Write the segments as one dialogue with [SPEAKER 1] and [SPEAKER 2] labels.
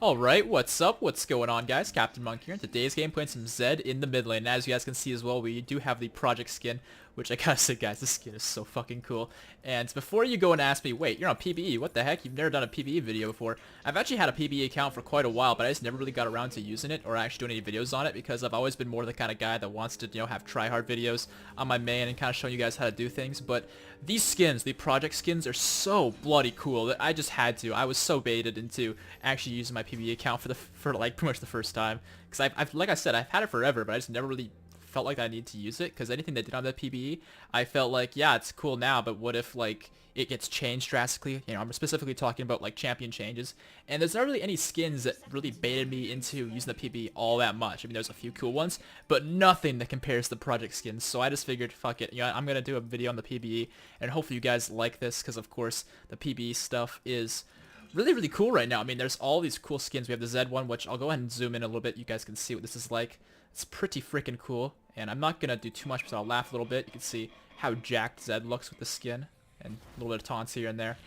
[SPEAKER 1] Alright, what's up? What's going on, guys? CaptainMonk here. In today's game, playing some Zed in the mid lane. And as you guys can see as well, we do have the project skin, which I gotta say, guys, this skin is so fucking cool. And before you go and ask me, wait, you're on PBE, what the heck? You've never done a PBE video before. I've actually had a PBE account for quite a while, but I just never really got around to using it or actually doing any videos on it because I've always been more the kind of guy that wants to, have try-hard videos on my main and kind of showing you guys how to do things. But these skins, the project skins, are so bloody cool that I just had to. I was so baited into actually using my PBE account for like pretty much the first time, because I've like I said, I've had it forever, but I just never really felt like I needed to use it, because anything they did on the PBE, I felt like, yeah, it's cool now, but what if like it gets changed drastically? I'm specifically talking about like champion changes, and there's not really any skins that really baited me into using the PBE all that much. I mean, there's a few cool ones, but nothing that compares to the project skins. So I just figured, fuck it, I'm gonna do a video on the PBE, and hopefully you guys like this, because of course the PBE stuff is really cool right now. I mean, there's all these cool skins. We have the Z one, which I'll go ahead and zoom in a little bit. You guys can see what this is like. It's pretty freaking cool, and I'm not gonna do too much because I'll laugh a little bit. You can see how jacked Zed looks with the skin, and a little bit of taunts here and there.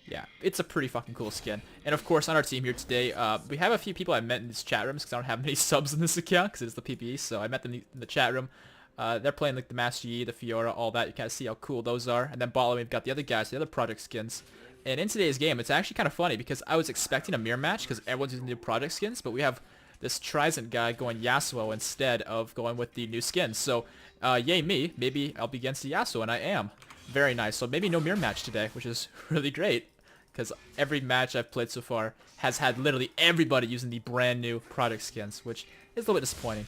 [SPEAKER 1] Yeah, it's a pretty fucking cool skin. And of course, on our team here today, we have a few people I met in these chat rooms because I don't have many subs in this account because it's the PBE. So I met them in the chat room. They're playing like the Master Yi, the Fiora, all that. You kind of see how cool those are. And then bottom, we've got the other guys, the other project skins. And in today's game, it's actually kind of funny because I was expecting a mirror match because everyone's using new project skins, but we have this Trident guy going Yasuo instead of going with the new skins. So, yay me. Maybe I'll be against the Yasuo, and I am. Very nice. So maybe no mirror match today, which is really great, because every match I've played so far has had literally everybody using the brand new project skins, which is a little bit disappointing.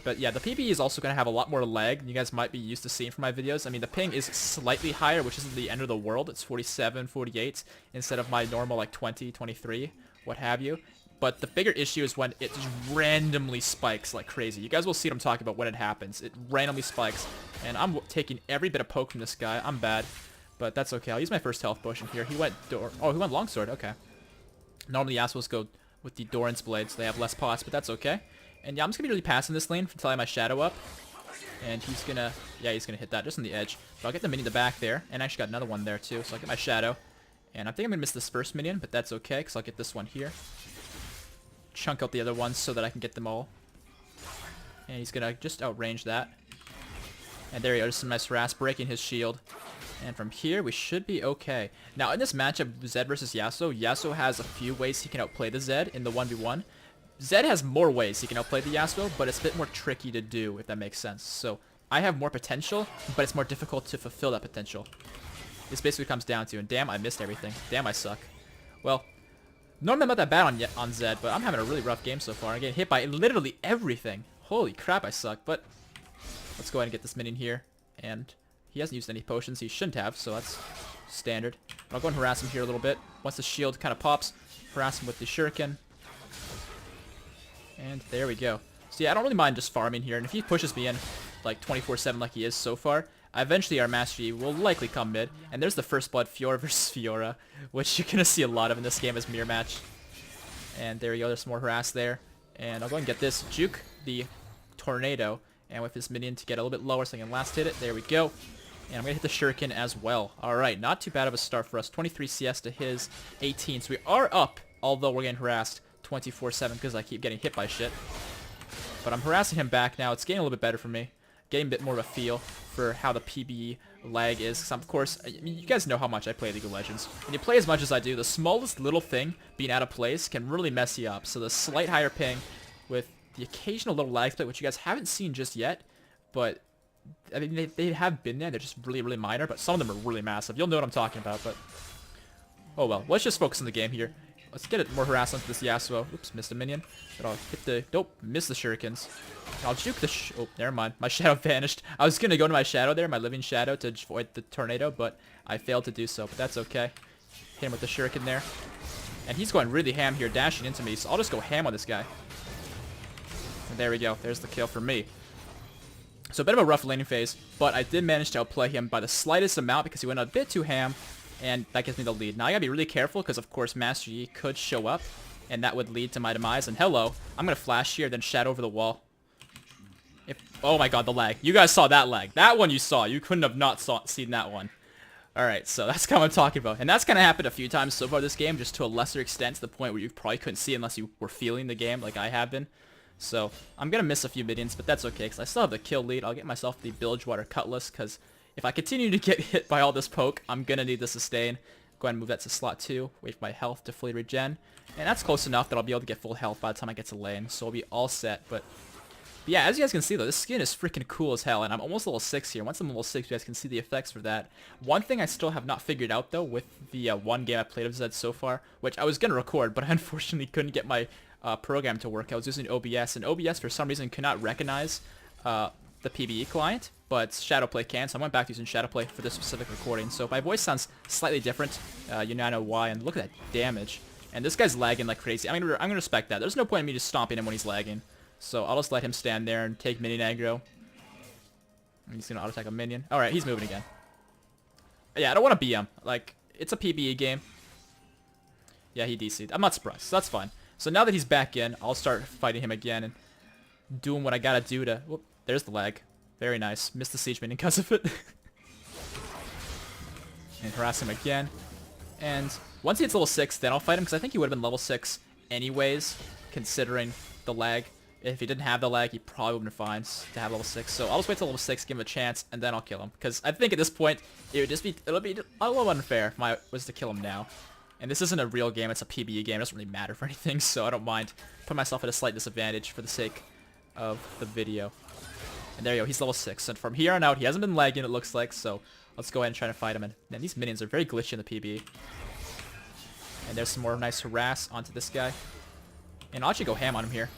[SPEAKER 1] But yeah, the PBE is also going to have a lot more lag than you guys might be used to seeing from my videos. I mean, the ping is slightly higher, which isn't the end of the world. It's 47, 48 instead of my normal like 20, 23, what have you. But the bigger issue is when it just randomly spikes like crazy. You guys will see what I'm talking about when it happens. It randomly spikes, and I'm taking every bit of poke from this guy. I'm bad, but that's okay. I'll use my first health potion here. He went he went longsword. Okay. Normally Yasuo's go with the Doran's blade, so they have less pots, but that's okay. And yeah, I'm just gonna be really passing this lane until I have my shadow up. And he's gonna, yeah, he's gonna hit that just on the edge. But I'll get the minion in the back there, and I actually got another one there too. So I'll get my shadow. And I think I'm gonna miss this first minion, but that's okay, because I'll get this one here. Chunk out the other ones so that I can get them all. And he's gonna just outrange that. And there he goes, some nice harass, breaking his shield. And from here, we should be okay. Now, in this matchup, Zed versus Yasuo, Yasuo has a few ways he can outplay the Zed in the 1v1. Zed has more ways he can outplay the Yasuo, but it's a bit more tricky to do, if that makes sense. So, I have more potential, but it's more difficult to fulfill that potential. This basically comes down to, and damn, I missed everything. Damn, I suck. Well, normally I'm not that bad on Zed, but I'm having a really rough game so far. I'm getting hit by literally everything. Holy crap, I suck. But let's go ahead and get this minion here. And he hasn't used any potions. He shouldn't have, so that's standard. I'll go and harass him here a little bit. Once the shield kind of pops, harass him with the shuriken. And there we go. So yeah, I don't really mind just farming here. And if he pushes me in like 24/7 like he is so far, eventually our Master Yi will likely come mid. And there's the first blood Fiora versus Fiora, which you're going to see a lot of in this game as mirror match. And there we go. There's some more harass there. And I'll go and get this. Juke the tornado. And with this minion to get a little bit lower so I can last hit it. There we go. And I'm going to hit the shuriken as well. Alright, not too bad of a start for us. 23 CS to his 18. So we are up, although we're getting harassed 24/7 because I keep getting hit by shit. But I'm harassing him back now. It's getting a little bit better for me. Getting a bit more of a feel for how the PBE lag is. Because of course, I mean, you guys know how much I play League of Legends. When you play as much as I do, the smallest little thing being out of place can really mess you up. So the slight higher ping with the occasional little lag split, which you guys haven't seen just yet, but I mean, they have been there. They're just really minor, but some of them are really massive. You'll know what I'm talking about, but oh well. Let's just focus on the game here. Let's get it more harassment to this Yasuo. Oops, missed a minion. But I'll hit the... Nope, missed the shurikens. I'll juke the... Oh, never mind. My shadow vanished. I was going to go to my shadow there, my living shadow, to avoid the tornado, but I failed to do so. But that's okay. Hit him with the shuriken there. And he's going really ham here, dashing into me, so I'll just go ham on this guy. And there we go. There's the kill for me. So a bit of a rough laning phase, but I did manage to outplay him by the slightest amount because he went a bit too ham. And that gives me the lead. Now I gotta be really careful because of course Master Yi could show up, and that would lead to my demise. And hello, I'm gonna flash here, then shadow over the wall. Oh my god, the lag! You guys saw that lag. That one you saw. You couldn't have not seen that one. Alright, so that's kind of what I'm talking about. And that's kind of happened a few times so far this game, just to a lesser extent, to the point where you probably couldn't see unless you were feeling the game like I have been. So I'm going to miss a few minions, but that's okay, because I still have the kill lead. I'll get myself the Bilgewater Cutlass, because if I continue to get hit by all this poke, I'm going to need the sustain. Go ahead and move that to slot 2, wait for my health to fully regen. And that's close enough that I'll be able to get full health by the time I get to lane, so I'll be all set. But yeah, as you guys can see though, this skin is freaking cool as hell, and I'm almost level 6 here. Once I'm level 6, you guys can see the effects for that. One thing I still have not figured out though, with the one game I played of Zed so far, which I was going to record, but I unfortunately couldn't get my program to work. I was using OBS, and OBS for some reason could not recognize the PBE client, but Shadowplay can, so I went back to using Shadowplay for this specific recording. So if my voice sounds slightly different, you now know why, and look at that damage. And this guy's lagging like crazy. I'm gonna respect that. There's no point in me just stomping him when he's lagging. So I'll just let him stand there and take minion aggro. He's gonna auto attack a minion. Alright, he's moving again. Yeah, I don't want to BM. Like, it's a PBE game. Yeah, he DC'd. I'm not surprised. So that's fine. So now that he's back in, I'll start fighting him again and doing what I gotta do to... Whoop, there's the lag. Very nice. Missed the siege minion because of it. And harass him again. And once he hits level 6, then I'll fight him, because I think he would have been level 6 anyways, considering the lag. If he didn't have the lag, he probably would have been fine to have level 6. So I'll just wait till level 6, give him a chance, and then I'll kill him. Because I think at this point, it'll be a little unfair if I was to kill him now. And this isn't a real game, it's a PBE game. It doesn't really matter for anything, so I don't mind putting myself at a slight disadvantage for the sake of the video. And there you go, he's level 6. And from here on out, he hasn't been lagging, it looks like, so let's go ahead and try to fight him. And man, these minions are very glitchy in the PBE. And there's some more nice harass onto this guy. And I'll actually go ham on him here.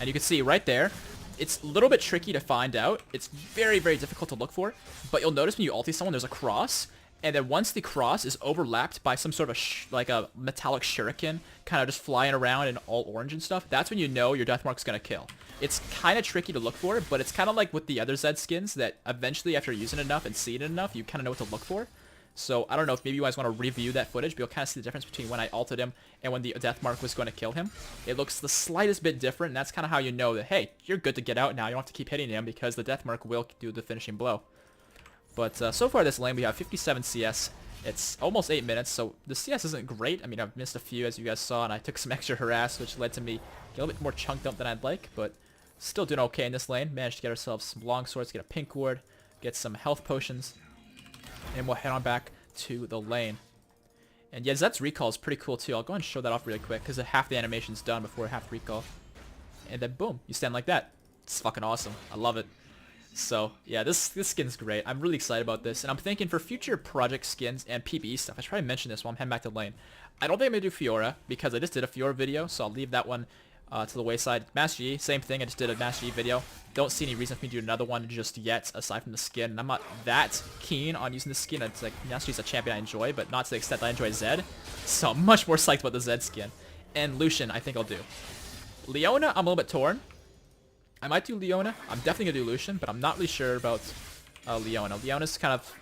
[SPEAKER 1] And you can see right there, it's a little bit tricky to find out. It's very, very difficult to look for. But you'll notice when you ulti someone, there's a cross. And then once the cross is overlapped by some sort of like a metallic shuriken, kind of just flying around in all orange and stuff, that's when you know your Deathmark's going to kill. It's kind of tricky to look for, but it's kind of like with the other Zed skins that eventually after using it enough and seeing it enough, you kind of know what to look for. So I don't know if maybe you guys want to review that footage, but you'll kind of see the difference between when I ulted him and when the Deathmark was going to kill him. It looks the slightest bit different, and that's kind of how you know that, hey, you're good to get out now. You don't have to keep hitting him because the Deathmark will do the finishing blow. But so far this lane, we have 57 CS. It's almost 8 minutes, so the CS isn't great. I mean, I've missed a few, as you guys saw, and I took some extra harass, which led to me getting a little bit more chunked up than I'd like, but still doing okay in this lane. Managed to get ourselves some long swords, get a pink ward, get some health potions, and we'll head on back to the lane. And yeah, Zed's recall is pretty cool too. I'll go and show that off really quick, because half the animation's done before half recall. And then boom, you stand like that. It's fucking awesome. I love it. So yeah, this skin's great. I'm really excited about this, and I'm thinking for future project skins and PBE stuff, I should probably mention this while I'm heading back to lane. I don't think I'm going to do Fiora, because I just did a Fiora video, so I'll leave that one to the wayside. Master Yi, same thing, I just did a Master Yi video. Don't see any reason for me to do another one just yet, aside from the skin. And I'm not that keen on using the skin. It's like, Master Yi's a champion I enjoy, but not to the extent that I enjoy Zed. So I'm much more psyched about the Zed skin. And Lucian, I think I'll do. Leona, I'm a little bit torn. I might do Leona. I'm definitely going to do Lucian, but I'm not really sure about Leona. Leona's kind of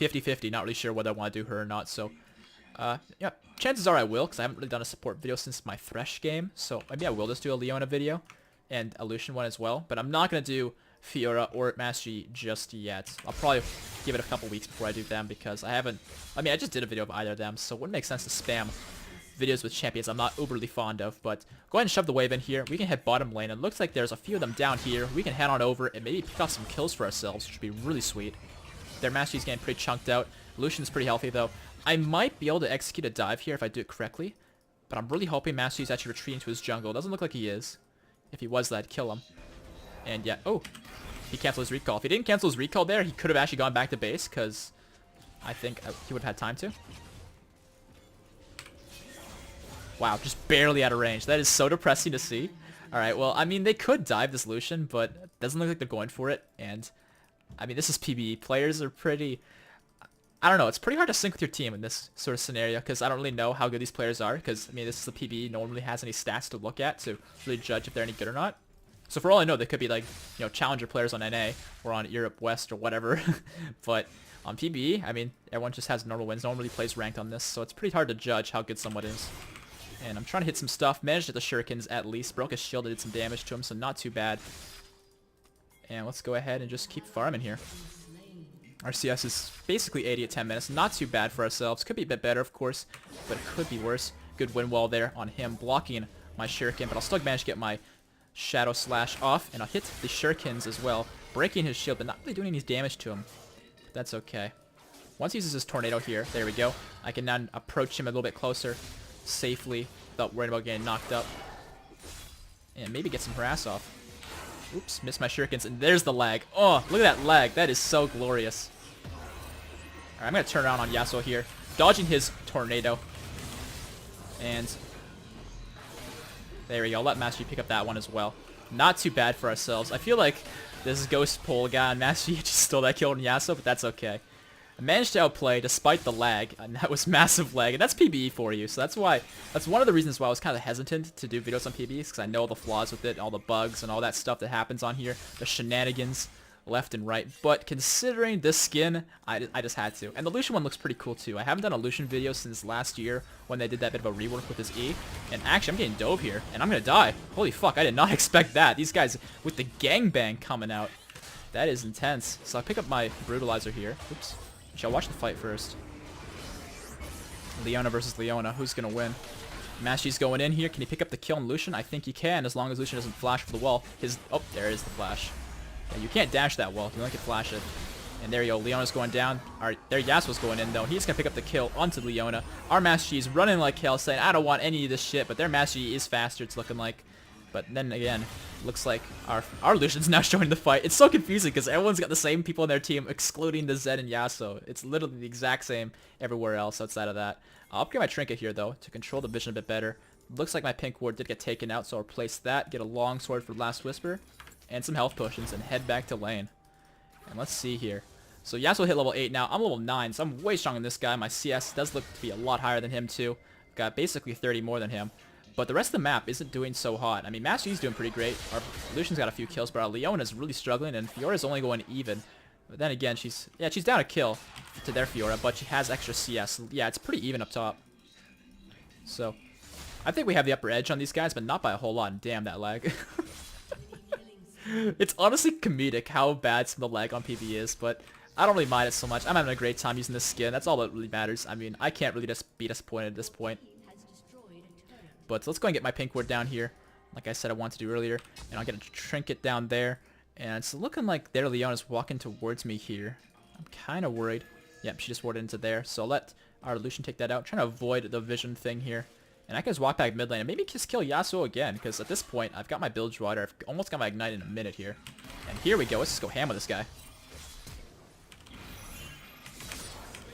[SPEAKER 1] 50-50, not really sure whether I want to do her or not. So, yeah, chances are I will, because I haven't really done a support video since my Thresh game. So maybe I will just do a Leona video and a Lucian one as well. But I'm not going to do Fiora or Master Yi just yet. I'll probably give it a couple weeks before I do them, because I haven't... I mean, I just did a video of either of them, so it wouldn't make sense to spam videos with champions I'm not overly fond of. But go ahead and shove the wave in here. We can head bottom lane. It looks like there's a few of them down here. We can head on over and maybe pick off some kills for ourselves, which would be really sweet. Their Master Yi's getting pretty chunked out. Lucian's pretty healthy though. I might be able to execute a dive here if I do it correctly, but I'm really hoping Master Yi's actually retreating to his jungle. It doesn't look like he is. If he was, that I'd kill him. And yeah, oh, he canceled his recall. If he didn't cancel his recall there, he could have actually gone back to base, because I think he would have had time to. Wow, just barely out of range. That is so depressing to see. Alright, well, I mean, they could dive this Lucian, but it doesn't look like they're going for it. And, I mean, this is PBE. Players are pretty... I don't know, it's pretty hard to sync with your team in this sort of scenario, because I don't really know how good these players are, because, I mean, this is the PBE. No one really has any stats to look at to really judge if they're any good or not. So for all I know, they could be, like, you know, challenger players on NA, or on Europe West, or whatever. But on PBE, I mean, everyone just has normal wins. No one really plays ranked on this, so it's pretty hard to judge how good someone is. And I'm trying to hit some stuff. Managed to hit the shurikens at least. Broke his shield, did some damage to him, so not too bad. And let's go ahead and just keep farming here. Our CS is basically 80 at 10 minutes. Not too bad for ourselves. Could be a bit better, of course, but it could be worse. Good wind wall there on him, blocking my shuriken, but I'll still manage to get my Shadow Slash off, and I'll hit the shurikens as well, breaking his shield, but not really doing any damage to him. But that's okay. Once he uses his tornado here, there we go. I can now approach him a little bit closer, safely, without worrying about getting knocked up. And maybe get some harass off. Oops, missed my shurikens, and there's the lag. Oh, look at that lag. That is so glorious. Alright, I'm going to turn around on Yasuo here, dodging his tornado. And there we go. Let Master Yi pick up that one as well. Not too bad for ourselves. I feel like this Ghost Pole guy on Master Yi just stole that kill on Yasuo, but that's okay. I managed to outplay despite the lag, and that was massive lag, and that's PBE for you. So that's one of the reasons why I was kind of hesitant to do videos on PBE, because I know the flaws with it, all the bugs and all that stuff that happens on here, the shenanigans left and right. But considering this skin, I just had to. And the Lucian one looks pretty cool too. I haven't done a Lucian video since last year when they did that bit of a rework with his E. And actually, I'm getting dove here, and I'm gonna die. Holy fuck, I did not expect that. These guys with the gangbang coming out. That is intense. So I'll pick up my Brutalizer here. Oops. Shall watch the fight first. Leona versus Leona. Who's gonna win? Master Yi's going in here. Can he pick up the kill on Lucian? I think he can, as long as Lucian doesn't flash for the wall. Oh, there is the flash. Yeah, you can't dash that wall. You only can flash it. And there you go. Leona's going down. Alright, there Yasuo's going in, though. He's gonna pick up the kill onto Leona. Our Master Yi's running like hell, saying, I don't want any of this shit, but their Master Yi is faster, it's looking like. But then again, looks like our Lucian's now showing the fight. It's so confusing because everyone's got the same people on their team, excluding the Zed and Yasuo. It's literally the exact same everywhere else outside of that. I'll upgrade my trinket here, though, to control the vision a bit better. Looks like my pink ward did get taken out, so I'll replace that, get a long sword for Last Whisper, and some health potions, and head back to lane. And let's see here. So Yasuo hit level 8 now. I'm level 9, so I'm way stronger than this guy. My CS does look to be a lot higher than him, too. Got basically 30 more than him. But the rest of the map isn't doing so hot. I mean, Master Yi's doing pretty great. Our Lucian's got a few kills, but our Leona's really struggling, and Fiora's only going even. But then again, she's down a kill to their Fiora, but she has extra CS. Yeah, it's pretty even up top. So, I think we have the upper edge on these guys, but not by a whole lot. And damn, that lag. It's honestly comedic how bad some of the lag on PBE is, but I don't really mind it so much. I'm having a great time using this skin. That's all that really matters. I mean, I can't really just be disappointed at this point. But let's go and get my pink ward down here, like I said I wanted to do earlier. And I'll get a trinket down there. And it's looking like their Leona's walking towards me here. I'm kind of worried. Yep, she just warded into there. So I'll let our Lucian take that out. I'm trying to avoid the vision thing here. And I can just walk back mid lane and maybe just kill Yasuo again. Because at this point, I've got my Bilge Water. I've almost got my Ignite in a minute here. And here we go. Let's just go ham with this guy.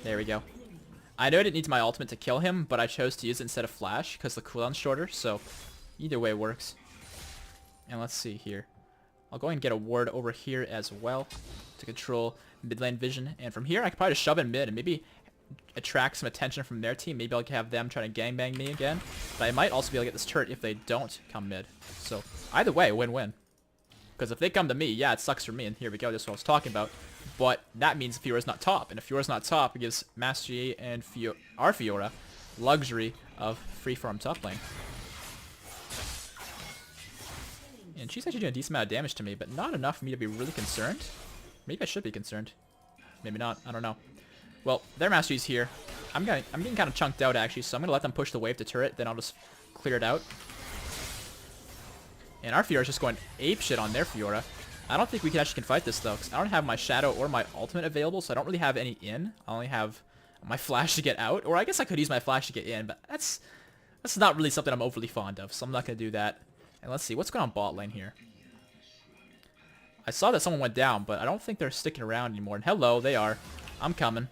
[SPEAKER 1] There we go. I know I didn't need my ultimate to kill him, but I chose to use it instead of flash because the cooldown's shorter, so either way works. And let's see here. I'll go and get a ward over here as well to control mid lane vision. And from here, I could probably just shove in mid and maybe attract some attention from their team. Maybe I'll have them try to gangbang me again. But I might also be able to get this turret if they don't come mid. So either way, win-win. Because if they come to me, yeah, it sucks for me. And here we go, that's what I was talking about. But that means Fiora's not top. And if Fiora's not top, it gives Master Yi and our Fiora luxury of free farm top lane. And she's actually doing a decent amount of damage to me, but not enough for me to be really concerned. Maybe I should be concerned. Maybe not. I don't know. Well, their Master Yi's here. I'm getting kind of chunked out, actually, so I'm going to let them push the wave to turret, then I'll just clear it out. And our Fiora's just going apeshit on their Fiora. I don't think we actually can fight this, though, because I don't have my Shadow or my ultimate available, so I don't really have any in. I only have my flash to get out, or I guess I could use my flash to get in, but that's not really something I'm overly fond of, so I'm not going to do that. And let's see, what's going on bot lane here? I saw that someone went down, but I don't think they're sticking around anymore. And hello, they are. I'm coming.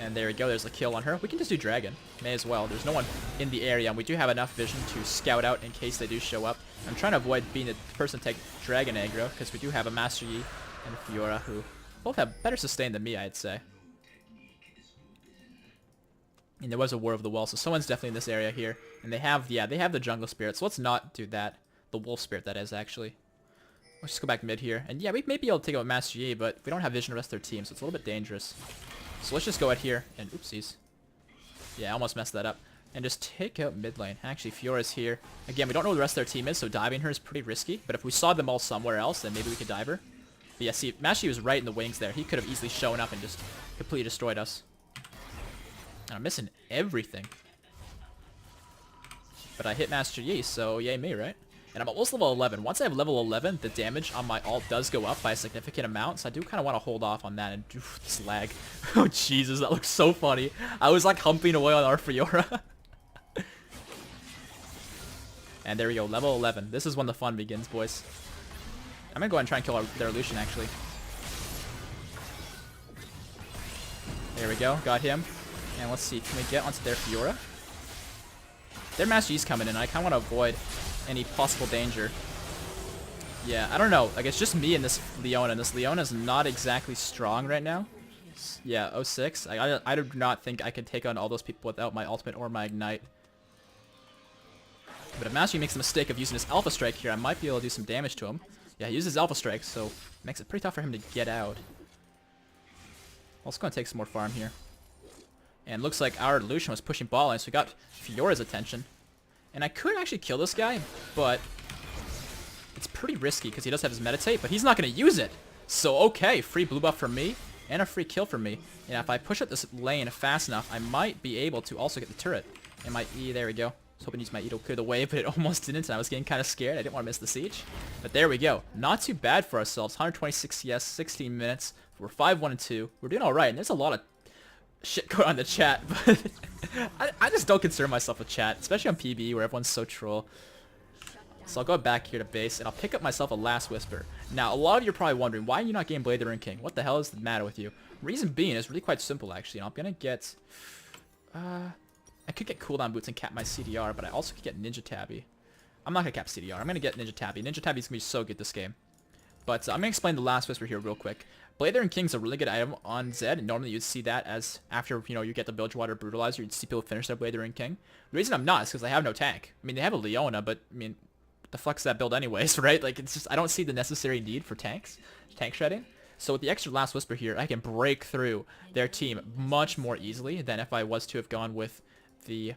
[SPEAKER 1] And there we go, there's a kill on her. We can just do Dragon. May as well. There's no one in the area, and we do have enough vision to scout out in case they do show up. I'm trying to avoid being the person to take Dragon aggro, because we do have a Master Yi and a Fiora who both have better sustain than me, I'd say. And there was a War of the Well, so someone's definitely in this area here. And they have, yeah, they have the Jungle Spirit, so let's not do that. The Wolf Spirit, that is, actually. Let's just go back mid here. And yeah, we may be able to take out Master Yi, but we don't have vision of the rest of their team, so it's a little bit dangerous. So let's just go out here and oopsies. Yeah, I almost messed that up. And just take out mid lane. Actually, Fiora's here. Again, we don't know who the rest of their team is, so diving her is pretty risky. But if we saw them all somewhere else, then maybe we could dive her. But yeah, see, Mashi was right in the wings there. He could have easily shown up and just completely destroyed us. And I'm missing everything. But I hit Master Yi, so yay me, right? And I'm almost level 11. Once I have level 11, the damage on my ult does go up by a significant amount, so I do kind of want to hold off on that and do this lag. Oh, Jesus, that looks so funny. I was like humping away on our Fiora. And there we go, level 11. This is when the fun begins, boys. I'm going to go ahead and try and kill their Lucian, actually. There we go, got him. And let's see, can we get onto their Fiora? Their Master Yi's coming in. I kind of want to avoid any possible danger. Yeah, I don't know. Like, it's just me and this Leona. This Leona's not exactly strong right now. Yeah, 06. I do not think I could take on all those people without my ultimate or my ignite. But if Master Yi makes the mistake of using his Alpha Strike here, I might be able to do some damage to him. Yeah, he uses Alpha Strike, so it makes it pretty tough for him to get out. Also going to take some more farm here. And looks like our Lucian was pushing ball lane, so we got Fiora's attention. And I could actually kill this guy, but it's pretty risky because he does have his meditate, but he's not going to use it. So, okay, free blue buff for me and a free kill for me. And if I push up this lane fast enough, I might be able to also get the turret. And my E, there we go. I was hoping to use my E to clear the way, but it almost didn't, and I was getting kind of scared. I didn't want to miss the siege. But there we go. Not too bad for ourselves. 126 CS, 16 minutes. We're 5-1-2. We're doing alright, and there's a lot of shit going on in the chat, but I just don't concern myself with chat, especially on PBE where everyone's so troll. So I'll go back here to base, and I'll pick up myself a Last Whisper. Now, a lot of you are probably wondering, why are you not getting Blade the Ruined King? What the hell is the matter with you? Reason being is really quite simple, actually. I'm going to get... I could get cooldown boots and cap my CDR, but I also could get Ninja Tabby. I'm not going to cap CDR. I'm going to get Ninja Tabby. Ninja Tabby is going to be so good this game. But I'm going to explain the Last Whisper here real quick. Blade the Ruined King is a really good item on Zed, and normally you'd see that as after, you know, you get the Bilgewater Brutalizer, you'd see people finish their Blade the Ruined King. The reason I'm not is because I have no tank. I mean, they have a Leona, but, I mean, what the fuck's that build anyways, right? Like, it's just, I don't see the necessary need for tank shredding. So with the extra Last Whisper here, I can break through their team much more easily than if I was to have gone with the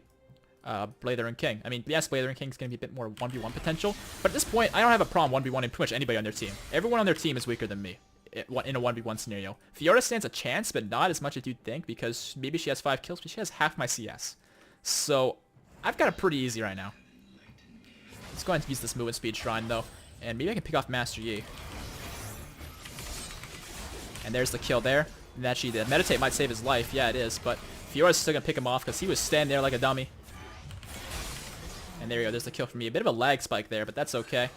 [SPEAKER 1] Blade the Ruined King. I mean, yes, Blade the Ruined King is going to be a bit more 1v1 potential, but at this point, I don't have a problem 1v1ing pretty much anybody on their team. Everyone on their team is weaker than me in a 1v1 scenario. Fiora stands a chance, but not as much as you'd think, because maybe she has 5 kills, but she has half my CS. So, I've got it pretty easy right now. Let's go ahead and use this movement speed shrine, though, and maybe I can pick off Master Yi. And there's the kill there. And actually, the meditate might save his life. Yeah, it is, but Fiora's still going to pick him off because he was standing there like a dummy. And there we go, there's the kill for me. A bit of a lag spike there, but that's okay.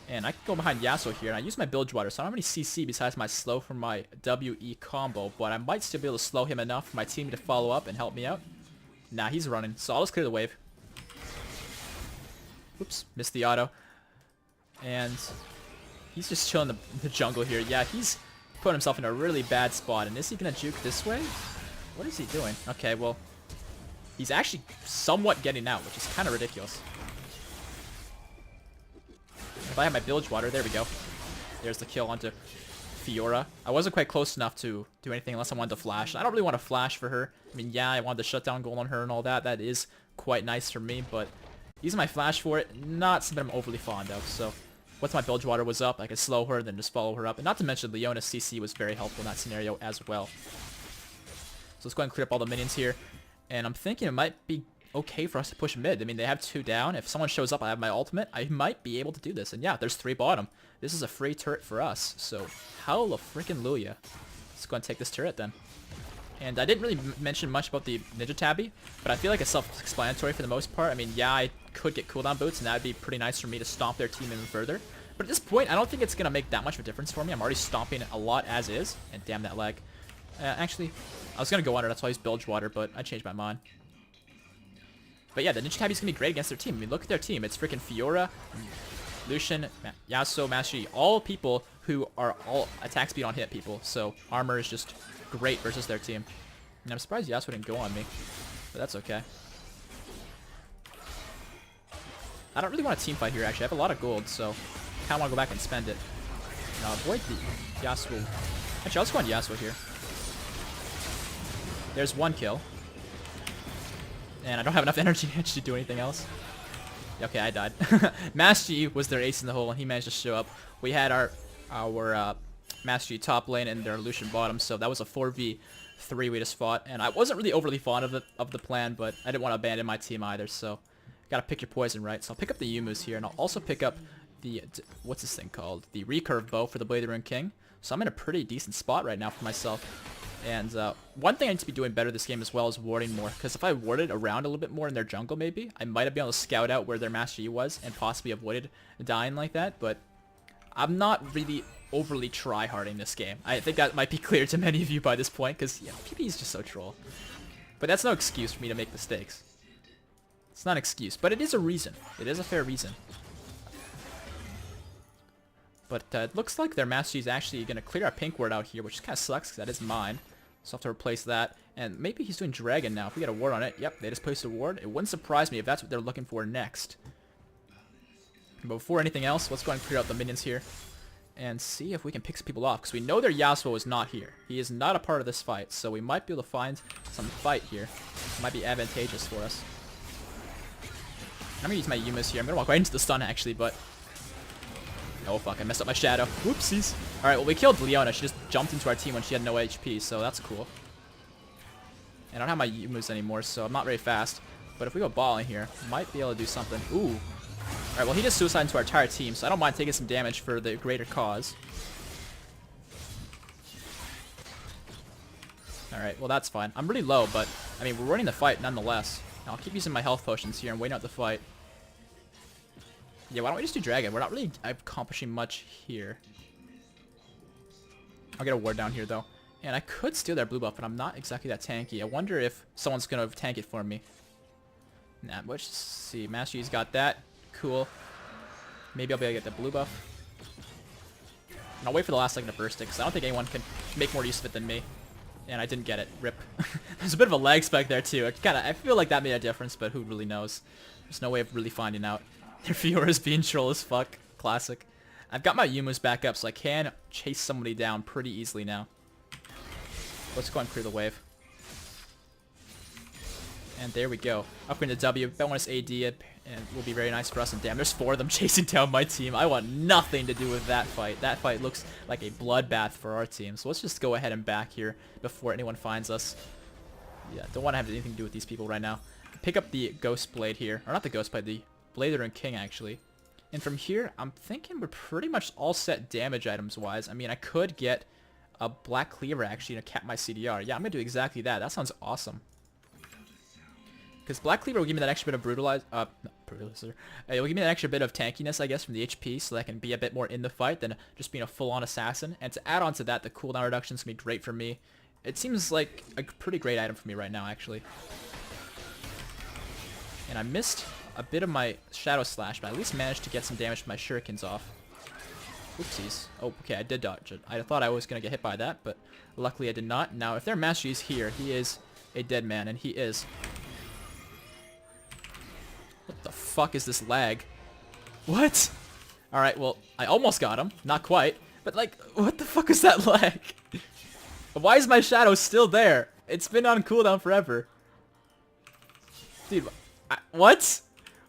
[SPEAKER 1] And I can go behind Yasuo here, and I use my Bilgewater, so I don't have any CC besides my slow from my WE combo, but I might still be able to slow him enough for my team to follow up and help me out. Nah, he's running, so I'll just clear the wave. Oops, missed the auto. And he's just chilling in the jungle here. Yeah, he's putting himself in a really bad spot, and is he going to juke this way? What is he doing? Okay, well, he's actually somewhat getting out, which is kind of ridiculous. If I have my Bilgewater, there we go. There's the kill onto Fiora. I wasn't quite close enough to do anything unless I wanted to flash. I don't really want to flash for her. I mean, yeah, I wanted the shutdown goal on her and all that. That is quite nice for me, but using my flash for it, not something I'm overly fond of. So once my Bilgewater was up, I could slow her, then just follow her up. And not to mention, Leona's CC was very helpful in that scenario as well. So let's go ahead and clear up all the minions here. And I'm thinking it might be okay for us to push mid. I mean, they have 2 down. If someone shows up, I have my ultimate. I might be able to do this. And yeah, there's 3 bottom. This is a free turret for us. So, howla freaking Luya. Let's go and take this turret then. And I didn't really mention much about the Ninja Tabby, but I feel like it's self-explanatory for the most part. I mean, yeah, I could get cooldown boots, and that would be pretty nice for me to stomp their team even further. But at this point, I don't think it's going to make that much of a difference for me. I'm already stomping a lot as is. And damn that lag. Actually, I was going to go under. That's why I used Bilgewater, but I changed my mind. But yeah, the Ninja Tabby's going to be great against their team. I mean, look at their team. It's freaking Fiora, Lucian, Yasuo, Master Yi. All people who are all attack speed on hit people. So armor is just great versus their team. And I'm surprised Yasuo didn't go on me. But that's okay. I don't really want a team fight here, actually. I have a lot of gold, so I kind of want to go back and spend it. Now avoid the Yasuo. Actually, I'll just go on Yasuo here. There's 1 kill. And I don't have enough energy to actually do anything else. Okay, I died. Master Yi was their ace in the hole, and he managed to show up. We had our Master Yi top lane and their Lucian bottom, so that was a 4v3 we just fought, and I wasn't really overly fond of the plan, but I didn't want to abandon my team either, so gotta pick your poison right. So I'll pick up the Yumus here, and I'll also pick up the, what's this thing called? The recurve bow for the Blade of the Rune King. So I'm in a pretty decent spot right now for myself. And one thing I need to be doing better this game as well is warding more, because if I warded around a little bit more in their jungle maybe, I might have been able to scout out where their Master Yi was and possibly avoided dying like that, but I'm not really overly try-harding this game. I think that might be clear to many of you by this point, because PBE is just so troll. But that's no excuse for me to make mistakes. It's not an excuse, but it is a reason. It is a fair reason. But it looks like their Master Yi is actually going to clear our pink ward out here, which kind of sucks because that is mine. So I'll have to replace that. And maybe he's doing Dragon now. If we get a ward on it, yep, they just placed a ward. It wouldn't surprise me if that's what they're looking for next. But before anything else, let's go ahead and clear out the minions here. And see if we can pick some people off, because we know their Yasuo is not here. He is not a part of this fight, so we might be able to find some fight here. It might be advantageous for us. I'm going to use my Yumas here. I'm going to walk right into the stun, actually, but... Oh, fuck, I messed up my shadow. Whoopsies. Alright, well, we killed Leona. She just jumped into our team when she had no HP, so that's cool. And I don't have my Yumas anymore, so I'm not very fast. But if we go ball in here, might be able to do something. Ooh. Alright, well, he just suicided into our entire team, so I don't mind taking some damage for the greater cause. Alright, well, that's fine. I'm really low, but, I mean, we're running the fight nonetheless. Now, I'll keep using my health potions here and waiting out the fight. Yeah, why don't we just do Dragon? We're not really accomplishing much here. I'll get a ward down here, though. And I could steal their blue buff, but I'm not exactly that tanky. I wonder if someone's going to tank it for me. Nah, let's see. Master Yi's got that. Cool. Maybe I'll be able to get the blue buff. And I'll wait for the last second to burst it, because I don't think anyone can make more use of it than me. And I didn't get it. Rip. There's a bit of a lag spike there, too. I feel like that made a difference, but who really knows? There's no way of really finding out. Their Fiora is being troll as fuck. Classic. I've got my Yumas back up, so I can chase somebody down pretty easily now. Let's go and clear the wave. And there we go. Upgrade to W. Bonus AD, and will be very nice for us. And damn, there's 4 of them chasing down my team. I want nothing to do with that fight. That fight looks like a bloodbath for our team. So let's just go ahead and back here before anyone finds us. Yeah, don't want to have anything to do with these people right now. Pick up the Ghost Blade here. Or not the Ghost Blade, the Blade of the Rune King, actually. And from here, I'm thinking we're pretty much all set damage items-wise. I mean, I could get a Black Cleaver, actually, to cap my CDR. Yeah, I'm going to do exactly that. That sounds awesome. Because Black Cleaver will give me that extra bit of brutalizer. It will give me that extra bit of tankiness, I guess, from the HP, so that I can be a bit more in the fight than just being a full-on assassin. And to add on to that, the cooldown reduction is going to be great for me. It seems like a pretty great item for me right now, actually. And I missed a bit of my Shadow Slash, but I at least managed to get some damage from my shurikens off. Oopsies. Oh, okay, I did dodge it. I thought I was going to get hit by that, but luckily I did not. Now, if their Master Yi's here, he is a dead man, and he is. What the fuck is this lag? What? Alright, well, I almost got him. Not quite. But, like, what the fuck is that lag? Why is my shadow still there? It's been on cooldown forever. Dude, what?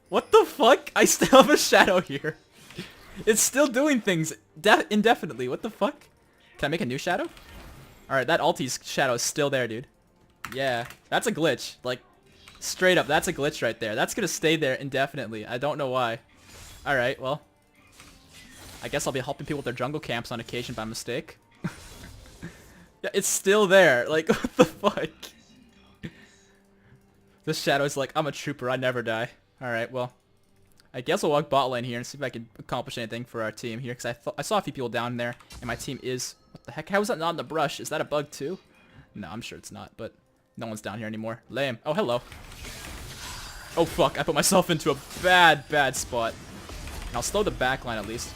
[SPEAKER 1] What the fuck? I still have a shadow here. It's still doing things indefinitely. What the fuck? Can I make a new shadow? Alright, that ulti's shadow is still there, dude. Yeah, that's a glitch. Like, straight up, that's a glitch right there. That's gonna stay there indefinitely. I don't know why. Alright, well. I guess I'll be helping people with their jungle camps on occasion by mistake. Yeah, it's still there. Like, what the fuck? This shadow's like, I'm a trooper, I never die. Alright, well. I guess I'll walk bot lane here and see if I can accomplish anything for our team here. Because I saw a few people down there, and my team is... What the heck? How is that not in the brush? Is that a bug too? No, I'm sure it's not, but no one's down here anymore. Lame. Oh, hello. Oh, fuck. I put myself into a bad spot. And I'll slow the back line at least.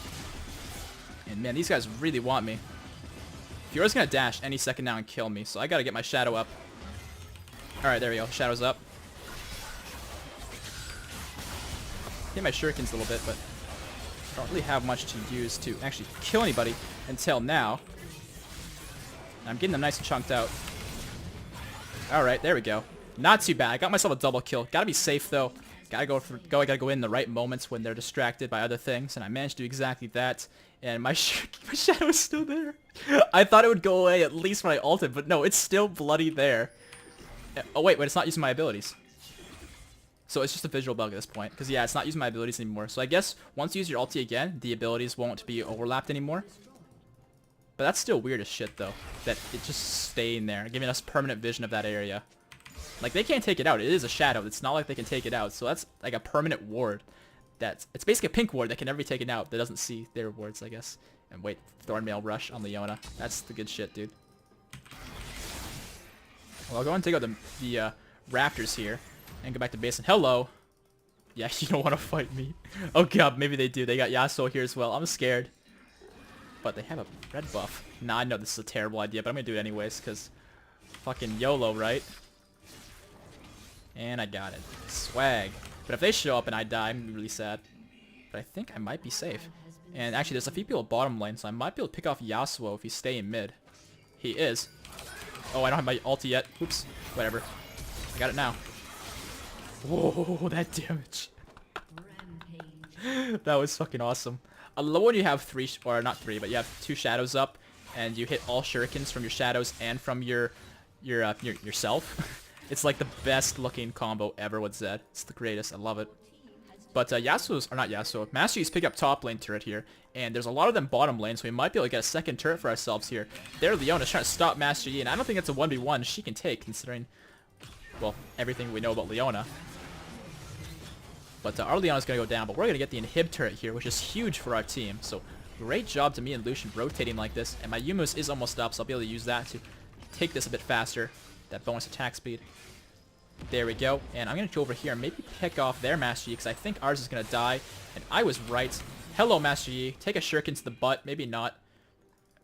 [SPEAKER 1] And man, these guys really want me. Fiora's gonna dash any second now and kill me, so I gotta get my shadow up. Alright, there we go. Shadow's up. Hit my shurikens a little bit, but I don't really have much to use to actually kill anybody until now. And I'm getting them nice and chunked out. Alright, there we go. Not too bad. I got myself a double kill. Gotta be safe, though. I gotta go in the right moments when they're distracted by other things, and I managed to do exactly that. And my shadow is still there. I thought it would go away at least when I ulted, but no, it's still bloody there. Oh wait, it's not using my abilities. So it's just a visual bug at this point, because yeah, it's not using my abilities anymore. So I guess once you use your ulti again, the abilities won't be overlapped anymore. But that's still weird as shit though, that it's just staying there, giving us permanent vision of that area. Like, they can't take it out. It is a shadow. It's not like they can take it out. So that's like a permanent ward. It's basically a pink ward that can never be taken out. That doesn't see their wards, I guess. And wait, Thornmail Rush on Leona. That's the good shit, dude. Well, I'll go and take out the Raptors here and go back to base. And hello. Yeah, you don't want to fight me. Oh god, maybe they do. They got Yasuo here as well. I'm scared. But they have a red buff. Nah, I know this is a terrible idea, but I'm gonna do it anyways, because fucking YOLO, right? And I got it. Swag. But if they show up and I die, I'm gonna be really sad. But I think I might be safe. And actually, there's a few people bottom lane, so I might be able to pick off Yasuo if he's staying mid. He is. Oh, I don't have my ulti yet. Oops. Whatever. I got it now. Whoa, that damage. That was fucking awesome. I love when you have not three, but you have 2 shadows up, and you hit all shurikens from your shadows and from yourself. It's like the best looking combo ever with Zed. It's the greatest. I love it. But Master Yi's pick up top lane turret here, and there's a lot of them bottom lane, so we might be able to get a second turret for ourselves here. There, Leona's trying to stop Master Yi, and I don't think it's a 1v1 she can take, considering, well, everything we know about Leona. But our Leona's going to go down, but we're going to get the inhib turret here, which is huge for our team. So great job to me and Lucian rotating like this, and my Yumus is almost up, so I'll be able to use that to take this a bit faster. That bonus attack speed. There we go. And I'm going to go over here and maybe pick off their Master Yi, because I think ours is going to die. And I was right. Hello, Master Yi. Take a shuriken to the butt. Maybe not.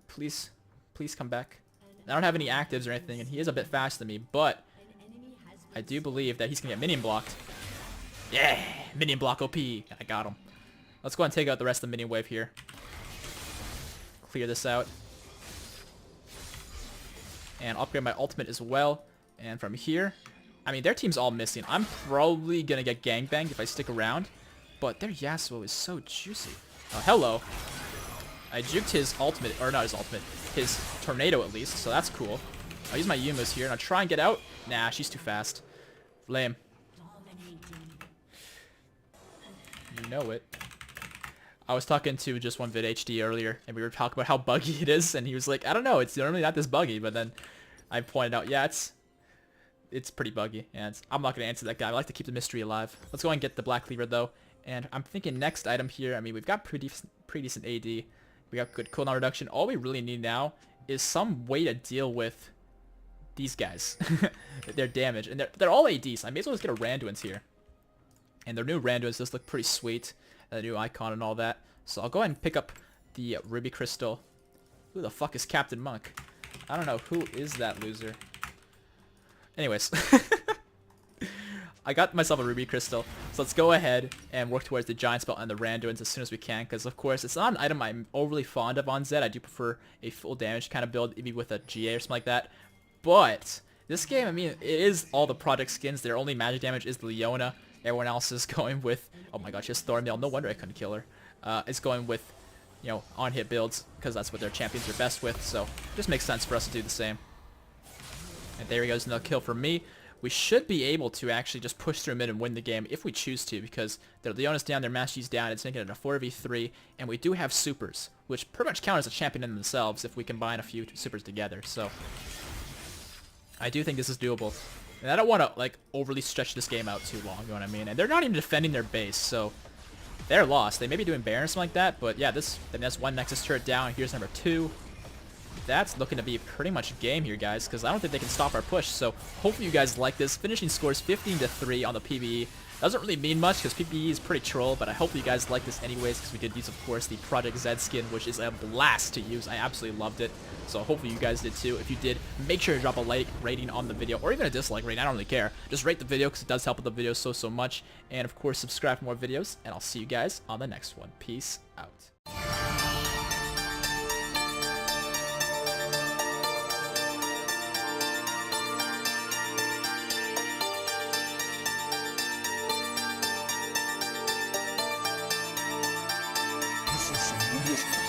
[SPEAKER 1] Please. Please come back. I don't have any actives or anything, and he is a bit faster than me, but I do believe that he's going to get minion blocked. Yeah! Minion block OP. I got him. Let's go and take out the rest of the minion wave here. Clear this out. And upgrade my ultimate as well. And from here, I mean, their team's all missing. I'm probably going to get gangbanged if I stick around. But their Yasuo is so juicy. Oh, hello. I juked his ultimate, or not his ultimate, his tornado at least, so that's cool. I'll use my Yumas here, and I'll try and get out. Nah, she's too fast. Lame. You know it. I was talking to just one VidHD earlier, and we were talking about how buggy it is, and he was like, I don't know, it's normally not this buggy, but then I pointed out, yeah, it's pretty buggy, and I'm not going to answer that guy. I like to keep the mystery alive. Let's go and get the Black Cleaver, though, and I'm thinking next item here, I mean, we've got pretty decent AD, we got good cooldown reduction. All we really need now is some way to deal with these guys, their damage, and they're all ADs, so I may as well just get a Randuin's here. And their new Randuin's does look pretty sweet. The new icon and all that. So I'll go ahead and pick up the Ruby Crystal. Who the fuck is CaptainMonk? I don't know. Who is that loser? Anyways. I got myself a Ruby Crystal. So let's go ahead and work towards the Giant Spell and the Randuin's as soon as we can. Because, of course, it's not an item I'm overly fond of on Zed. I do prefer a full damage kind of build, maybe with a GA or something like that. But this game, I mean, it is all the project skins. Their only magic damage is the Leona. Everyone else is going with, oh my gosh, she has Thornmail. No wonder I couldn't kill her. It's going with, you know, on-hit builds, because that's what their champions are best with. So it just makes sense for us to do the same. And there he goes, another kill for me. We should be able to actually just push through mid and win the game if we choose to, because their Leona's down, their Master Yi's down. It's making it a 4v3, and we do have supers, which pretty much count as a champion in themselves if we combine a few supers together. So I do think this is doable. And I don't want to, like, overly stretch this game out too long, you know what I mean? And they're not even defending their base, so they're lost. They may be doing Baron or something like that, but yeah, then that's one Nexus turret down. Here's number 2. That's looking to be pretty much game here, guys, because I don't think they can stop our push. So hopefully you guys like this. Finishing scores 15-3 on the PBE. Doesn't really mean much because PBE is pretty troll, but I hope you guys like this anyways, because we did use, of course, the Project Z skin, which is a blast to use. I absolutely loved it. So hopefully you guys did too. If you did, make sure to drop a like rating on the video, or even a dislike rating. I don't really care. Just rate the video because it does help with the video so much. And of course, subscribe for more videos, and I'll see you guys on the next one. Peace out.
[SPEAKER 2] Yes.